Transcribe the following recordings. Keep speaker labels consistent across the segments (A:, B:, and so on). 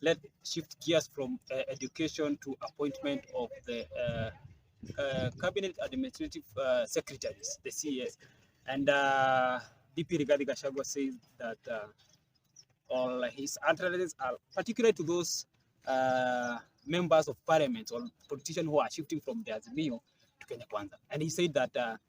A: let's shift gears from education to appointment of the cabinet administrative secretaries, the CES. And DP Rigathi Gachagua says that all his utterances are particular to those members of parliament or politicians who are shifting from the Azimio to Kenya Kwanza. And he said that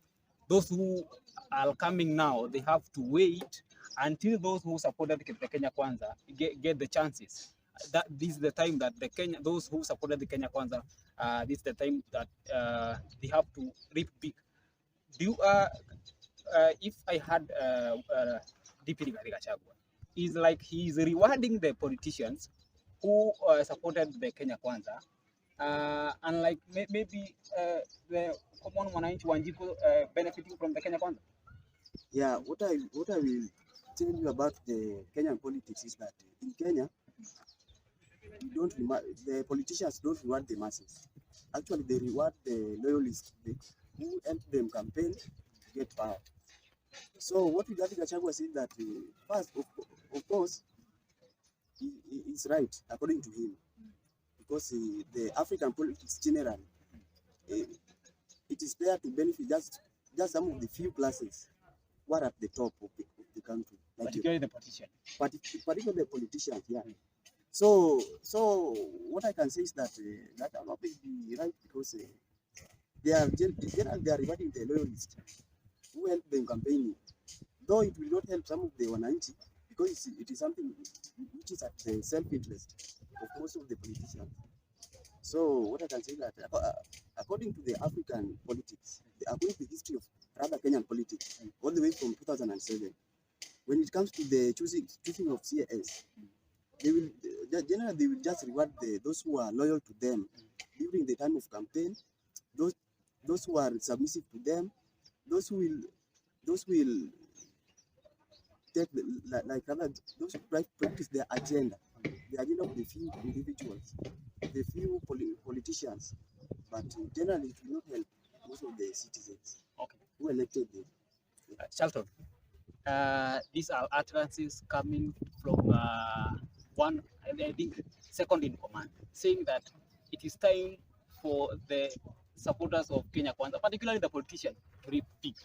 A: those who are coming now, they have to wait until those who supported the Kenya Kwanza get the chances. That this is the time that those who supported the Kenya Kwanza, this is the time that they have to reap big. Do you, if I had DP Rigathi Gachagua, is like he's rewarding the politicians who supported the Kenya Kwanza, and like maybe the common mwananchi Wanjiku benefiting from the Kenya Kwanza.
B: Yeah, what I will tell you about the Kenyan politics is that in Kenya, the politicians don't reward the masses. Actually, they reward the loyalists who help them campaign to get power. So what Rigathi Gachagua said that first, of course, he is right according to him, because the African politics generally, it is there to benefit just some of the few classes who are at the top of the country,
A: like particularly the politicians.
B: Particularly the politicians, yeah. So what I can say is that that I'm not be right, because they are rewarding the loyalists who help them campaigning, though it will not help some of the wananchi, because it is something which is at the self-interest of most of the politicians. So what I can say is that according to the African politics, according to the history of rather Kenyan politics, all the way from 2007, when it comes to the choosing of CAS, they will just reward those who are loyal to them during the time of campaign, those who are submissive to them, those will take those who practice their agenda, the agenda of the few individuals, the few politicians, but generally it will not help most of the citizens who elected them.
A: Charlton, these are utterances coming from one, I think, second in command, saying that it is time for the supporters of Kenya Kwanza, particularly the politicians, to repeat.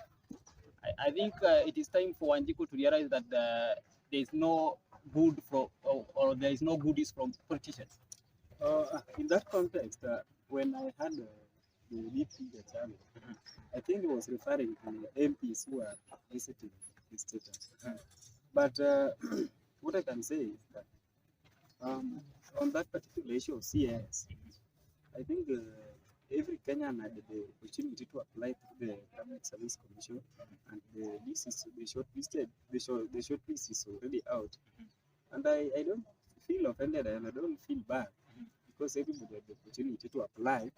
A: I think it is time for Wanjiku to realize that there is no good from, or there is no goodies from politicians.
C: In that context, when I had the DP Gachagua, I think he was referring to the MPs who are visiting the state. But what I can say is that on that particular issue of CS, I think every Kenyan had the opportunity to apply to the Public Service Commission, and the shortlist is already out. And I don't feel offended, and I don't feel bad, because everybody had the opportunity to apply,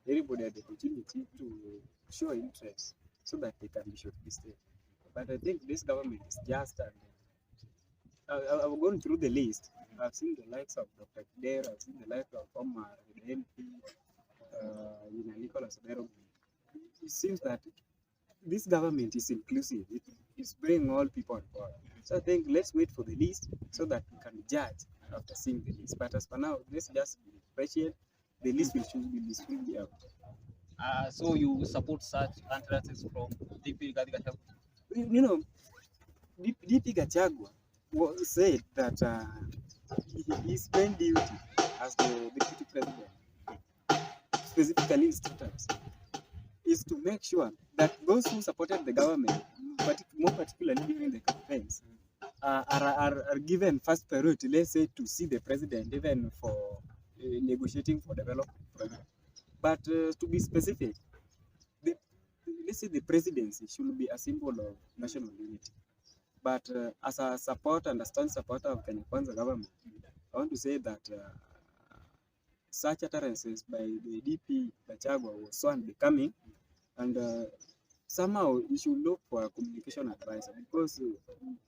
C: everybody had the opportunity to show interest so that they can be shortlisted. But I think this government is just, I've gone through the list. I've seen the likes of Dr. Kidero, I've seen the likes of Omar, the MP, Nicholas Odero. It seems that this government is inclusive. It is bringing all people on board. So I think let's wait for the list so that we can judge after seeing the list. But as for now, let's just be patient. The list will soon be out.
A: So you support such utterances from DP Gachagua?
C: You know, DP Gachagua said that his main duty as the deputy president, specifically in startups, is to make sure that those who supported the government, but more particularly during the campaigns, are given first priority, let's say, to see the president, even for negotiating for development program. But to be specific, let's say the presidency should be a symbol of national unity. But as a supporter and a stand supporter of Kenya Kwanza government, I want to say that such utterances by the DP Gachagua was so unbecoming, and somehow you should look for a communication advisor, because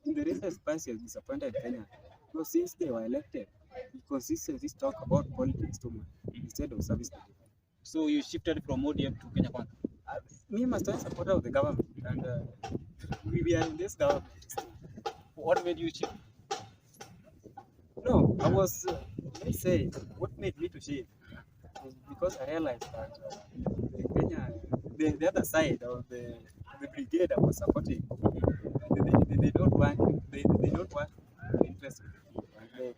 C: in the recent past he has disappointed Kenya, because since they were elected, he consistently talk about politics too much instead of service.
A: So you shifted from ODM to Kenya Kwanza?
C: Me, I'm a stand supporter of the government, and we are in this government.
A: What made you shift?
C: No, I was I say what made me to shift was because I realized that the Kenya, the other side of the brigade that was supporting, they don't want they don't want the interest of the people. And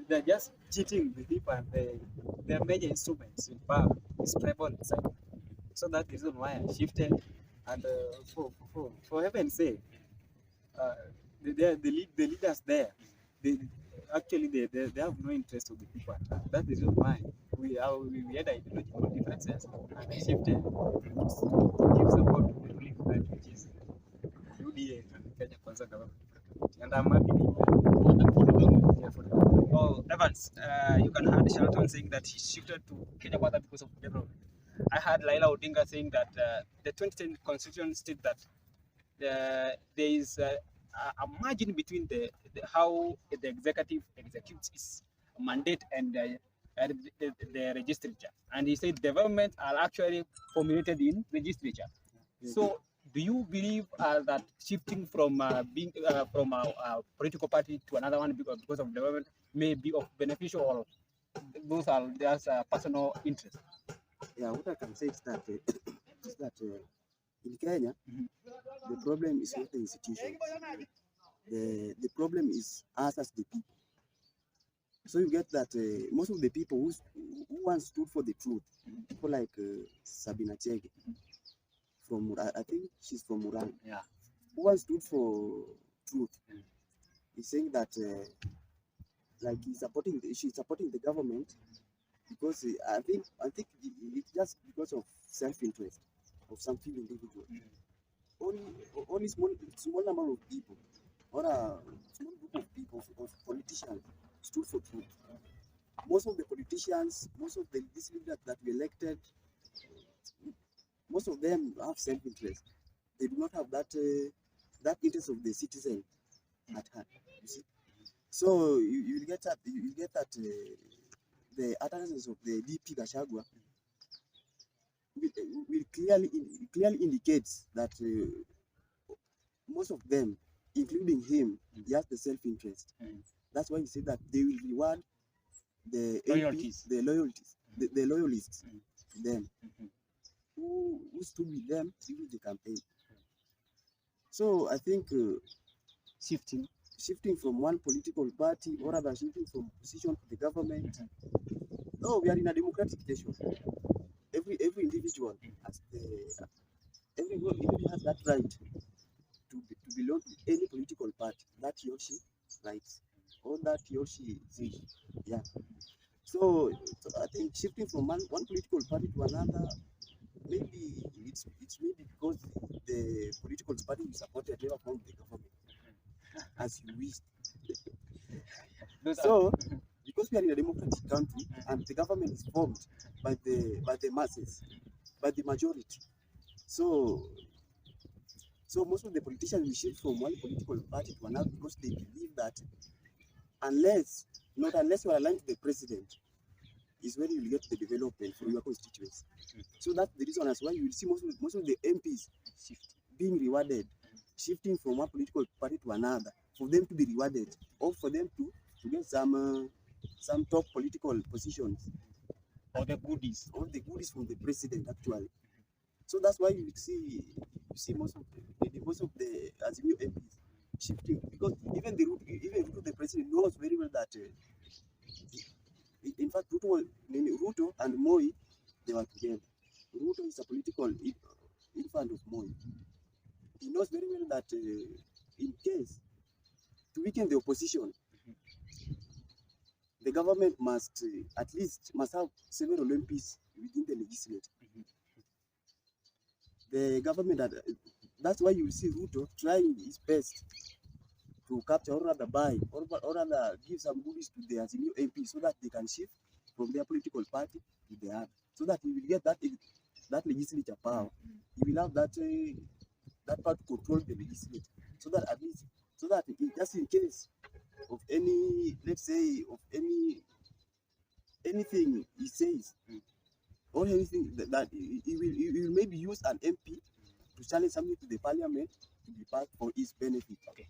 C: they're just cheating the people, and their major instruments in power is tribal inside. So that's the reason why I shifted. And for heaven's sake, uh, the leaders there, they actually they have no interest of the people at hand. That's the reason why we had ideological differences, and I shifted to give support to the ruling party, which is UDA and Kenya Kwanza government. And I'm happy for the government. Yeah, for the government.
A: Oh, Evans, you can heard Shelton saying that he shifted to Kenya Kwanza because of development. I heard Laila Odinga saying that the 2010 constitution states that there is a margin between how the executive executes its mandate and the legislature. And he said development are actually formulated in legislature. So, do you believe that shifting from being from a political party to another one because of development may be of beneficial, or those are just personal interest?
B: Yeah, what I can say is that in Kenya,
A: Mhm.
B: the problem is not the institution. The problem is us as the people. So you get that most of the people who once stood for the truth, people like Sabina Chege from I think she's from Murang,
A: Yeah.
B: who once stood for truth, is saying that like she's supporting the government because I think it's just because of self-interest of some few individuals. Only only small number of people or a small group of people of politicians stood for truth. Most of the politicians, most of these leaders that we elected, most of them have self-interest. They do not have that interest of the citizen at hand. You see, so you get that the utterances of the DP Gachagua will clearly indicates that most of them, including him, he has the self-interest. That's why he said that they will reward the
A: Loyalties.
B: the loyalists
A: Mm.
B: to them
A: Mhm.
B: who stood with them during the campaign. So I think shifting from one political party or rather shifting from opposition to the government. No, we are in a democratic nation. Every individual has everyone has that right to belong to any political party that he or she likes or that he or she sees. Yeah. So I think shifting from one political party to another, maybe it's maybe because the political party you supported never formed the government as you wished. So because we are in a democratic country and the government is formed by the masses, by the majority. So most of the politicians will shift from one political party to another because they believe that unless you are aligned to the president, is when you will get the development for your constituency. So that's the reason as why you will see most of the MPs being rewarded, shifting from one political party to another, for them to be rewarded or for them to get some top political positions
A: Or the goodies.
B: from the president actually. So that's why you see most of the Azimio MPs shifting because even Ruto, the president, knows very well that in fact Ruto and Moi, they were together. Ruto is a political infant of Moi. He knows very well that in case to weaken the opposition, the government must have several MPs within the legislature. The government that's why you will see Ruto trying his best to capture or rather buy or rather give some goodies to the Azimio MP so that they can shift from their political party to the other, so that he will get that legislature power. He will have that part to control the legislature, so that at least just in case of any, let's say, of anything he says or anything that he will maybe use an MP to challenge something to the parliament to be passed for his benefit.
A: Okay.